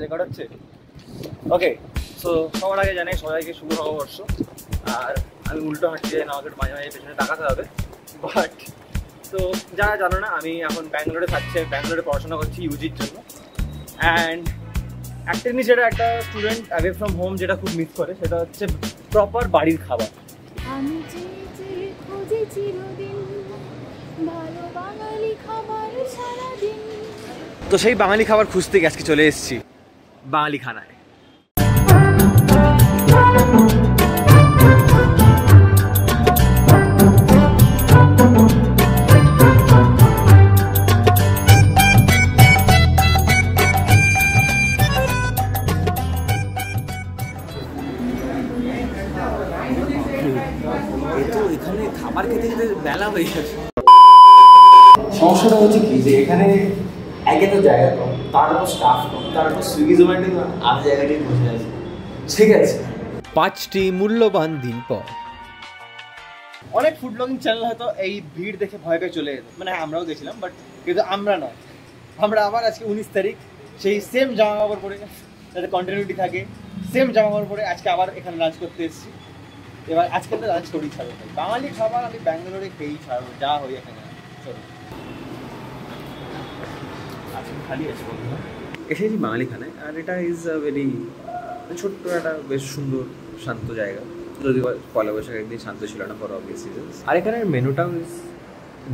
Record হচ্ছে। ওকে, so সবার আগে জানাই সবাইকে শুভ নববর্ষ। আর আমি উল্টো হাঁটতে যাই না, আমাকে মাঝে মাঝে পেছনে তাকাতে হবে। বাট তো যারা জানো না, আমি এখন ব্যাঙ্গালোরে থাকছি, ব্যাঙ্গালোরে পড়াশোনা করছি ইউজির জন্য। অ্যান্ড একটা জিনিস যেটা একটা স্টুডেন্ট অ্যাওয়ে ফ্রম হোম যেটা খুব মিস করে, সেটা হচ্ছে প্রপার বাড়ির খাবার। আমি খুঁজে চিরদিন ভালো বাঙালি খাবার সারাদিন। তো সেই বাঙালি খাবার খুঁজতে আজকে চলে এসেছি বাঙালি খানায়। এখানে খাবার খেতে খেতে বেলা হয়ে গেছে। সমস্যাটা হচ্ছে কি যে এখানে একে তো জায়গা কম, তার উপর স্টাফ কম, তার উপর সুইগি জোম্যাটো আর জায়গাটাই বসে আছে। ঠিক আছে, 5টি মূল্যবান দিন পর অনেক ফুড ব্লগিং চ্যানেল হয়তো এই ভিড় দেখে ভয় পেয়ে চলে যেত, মানে আমরাও গেছিলাম, বাট কিন্তু আমরা নয়। আমরা আবার আজকে 19 তারিখ সেই সেম জামা কাপড় পরে, যাতে কন্টিনিউটি থাকে, সেম জামা কাপড় পরে আজকে আবার এখানে লাঞ্চ করতে এসেছি। এবার আজকে তো লাঞ্চ করেই ছাড়বো, বাঙালি খাবার আমি ব্যাঙ্গালোরে খেয়েই ছাড়বো, যা হই এখানে। চলো খালি আছে বন্ধুরা, এসেছি বাঙালি খানায়। আর এটা ইজ আ ভেরি ছোট্ট একটা বেশ সুন্দর শান্ত জায়গা, যদি পয়লা বৈশাখ একদিন শান্ত ছিল না ফর অবভিয়াস রিজনস। আর এখানের মেনুটাও is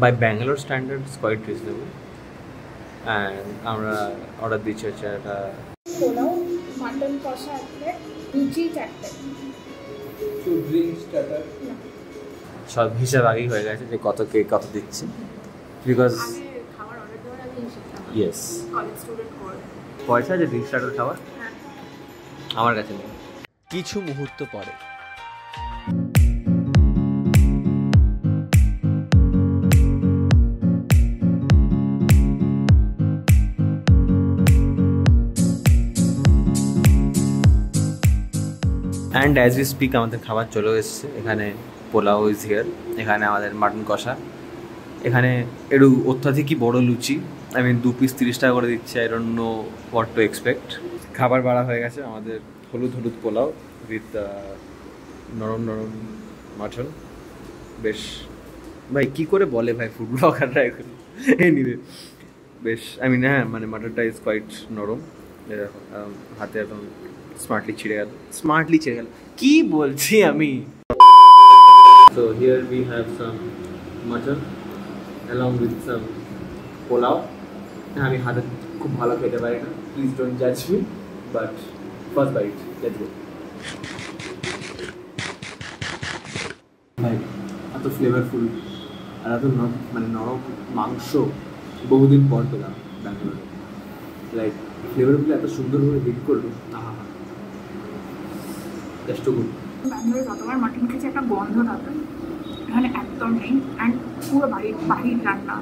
by Bangalore standards quite reasonable. And আমরা অর্ডার দিচ্ছি হচ্ছে একটা পোলাও, মাটন কষা একটা, লুচি চারটে, সব হিসাব আগেই হয়ে গেছে যে কত কে কত দিচ্ছে, বিকজ খাবার অর্ডার দেওয়ার আগে ইয়েস কলেজ স্টুডেন্ট করে পয়সা যে ড্রিঙ্ক স্টার্টার খাবার আমার কাছে নেই। কিছু মুহূর্ত পরে অ্যান্ড অ্যাজ উই স্পিক আমাদের খাবার চলে এসেছে। এখানে পোলাও ইজ হিয়ার, এখানে আমাদের মাটন কষা, এখানে একটু অত্যাধিকই বড় লুচি, আই মিন 2 পিস 30 টাকা করে দিচ্ছে। I don't know what to expect. খাবার বাড়া হয়ে গেছে আমাদের, হলুদ হলুদ পোলাও উইথ নরম নরম মাটন। বেশ ভাই কী করে বলে ভাই ফুড ব্লগাররা এখন, এনিওয়ে বেশ, আই মিন হ্যাঁ মানে মাটনটা ইজ কোয়াইট নরম, হাতে একদম স্মার্টলি ছিঁড়ে গেল কি বলছি আমি। So here we have some mutton along with some pulao. আমি হাতে খুব ভালো খেতে পারি না, প্লিজ ডোন্ট জাজ me, but first bite, let's go. ভাই এত ফ্লেভারফুল আর এত মানে নরম মাংস বহুদিন পর পেলাম ব্যাঙ্গালোরে। লাইক ফ্লেভারগুলো এত সুন্দরভাবে হিট করলো, আহা জাস্ট টু গুড। ব্যাঙ্গালোরে যতবার মাটন খেয়েছি একটা গন্ধ থাকে, এখানে একদম নেই। অ্যান্ড পুরো বাড়ির রান্না,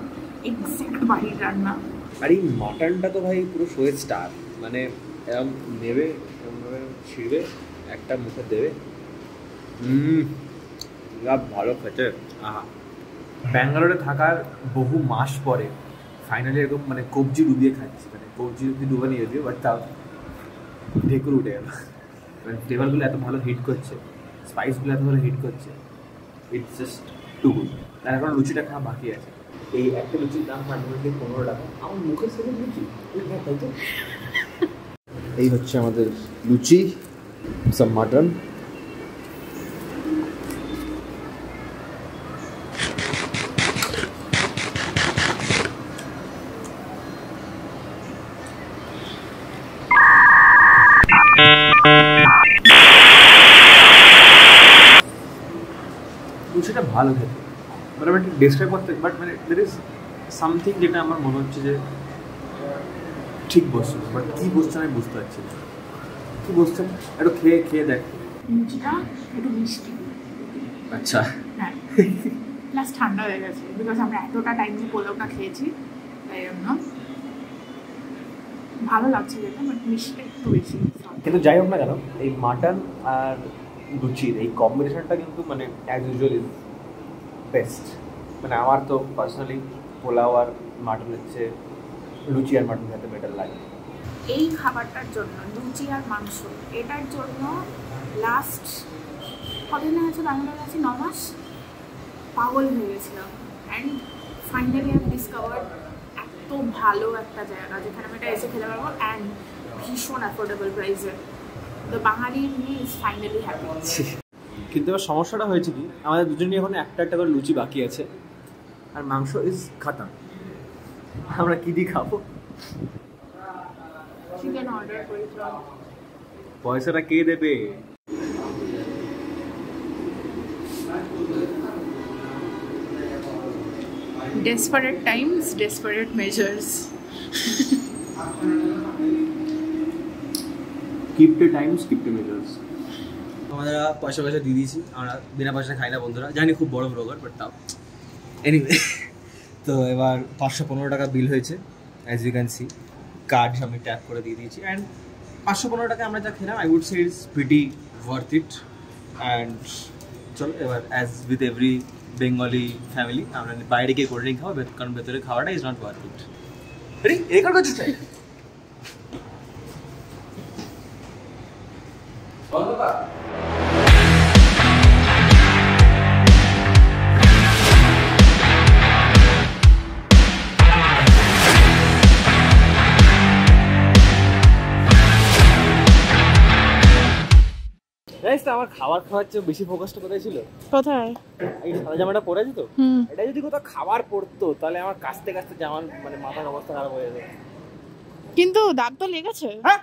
এক্স্যাক্ট বাড়ির রান্না। আর এই মাটনটা তো ভাই পুরো শোয়ের স্টার, মানে এরকম নেবে, এরকমভাবে ছিঁড়বে, একটা মুখে দেবে, ভালো খেতে, আহা। ব্যাঙ্গালোরে থাকার বহু মাস পরে ফাইনালি এরকম মানে কবজি ডুবিয়ে খাচ্ছি, মানে কবজি ডুবে নিয়ে যদিও, বাট তাও ঢেকুর উঠে গেল। মানে ফ্লেভারগুলো এত ভালো হিট করছে, স্পাইসগুলো এত ভালো হিট করছে, ইটস জাস্ট টু গুড। আর এখন লুচিটা খাওয়া বাকি আছে। এই একটা লুচির দাম আলটিমেটলি 15 টাকা। আমার মুখের সাথে লুচি, এই হচ্ছে আমাদের লুচি, সাম মাটন। লুচিটা ভালো খেতে, মানে আমি ডিসক্রাইব করতে, বাট মানে দের ইজ সামথিং যেটা আমার মনে হচ্ছে যে ঠিক বসছে, বাট কী বসছে আমি বুঝতে পারছি না কী বসছে। একটু খেয়ে দেখ। লুচিটা একটু মিষ্টি, আচ্ছা হ্যাঁ, প্লাস ঠান্ডা হয়ে গেছে, বিকজ আমরা এতটা টাইম দিয়ে পোলাওটা খেয়েছি, তাই জন্য ভালো লাগছে যেটা, বাট মিষ্টি একটু বেশি। কিন্তু যাই হোক না কেন, এই মাটন আর লুচির এই কম্বিনেশনটা কিন্তু মানে অ্যাজ ইউজুয়াল ইজ বেস্ট। মানে আমার তো পার্সোনালি পোলাও আর মাটন হচ্ছে, লুচি আর মাটন খেতে বেটার লাগে। এই খাবারটার জন্য, লুচি আর মাংস, এটার জন্য লাস্ট কদিন আছে ব্যাঙ্গালোরে আছি, 9 মাস পাগল হয়ে গেছিলাম। অ্যান্ড ফাইনালি আমি ডিসকভার এত ভালো একটা জায়গা যেখানে আমি এটা এসে খেতে পারবো অ্যান্ড ভীষণ অ্যাফোর্ডেবল প্রাইসে। তো বাঙালি মি ইজ ফাইনালি হ্যাপি। কিন্তু এবার সমস্যাটা হয়েছে কি, আমাদের দুজনই এখন একটা একটা করে লুচি বাকি আছে আর মাংস ইজ খাতাম। আমরা কি দিয়ে খাবো? চিকেন অর্ডার করেছিলাম। পয়সাটা কে দেবে? Desperate times, desperate measures. Keep the Times, keep the measures. আমরা পয়সা দিয়ে দিয়েছি, আমরা বিনা পয়সা খাই না বন্ধুরা, জানি খুব বড় ব্লগার বাট তাও এনিওয়ে। তো এবার 515 টাকা বিল হয়েছে, as you can see. Card আমি ট্যাপ করে দিয়ে দিয়েছি অ্যান্ড 515 টাকা আমরা যা খেলাম I would say it's pretty worth it. And চলো এবার as with every Bengali family আমরা বাইরে গিয়ে কোল্ড ড্রিঙ্ক খাবো, কারণ ভেতরে খাওয়াটা ইজ নট ওয়ার্থ ইট। এই কার করছিস? জানিস তো আমার খাবার খাওয়ার চেয়ে বেশি ফোকাসটা কোথায় ছিল? কোথায়? এই সাদা জামাটা পরে আছে তো, এটা যদি কোথাও খাবার পড়তো তাহলে আমার কাস্তে কাস্তে জামা মানে মাথার অবস্থা খারাপ হয়ে যেত। কিন্তু দাগ তো লেগেছে। হ্যাঁ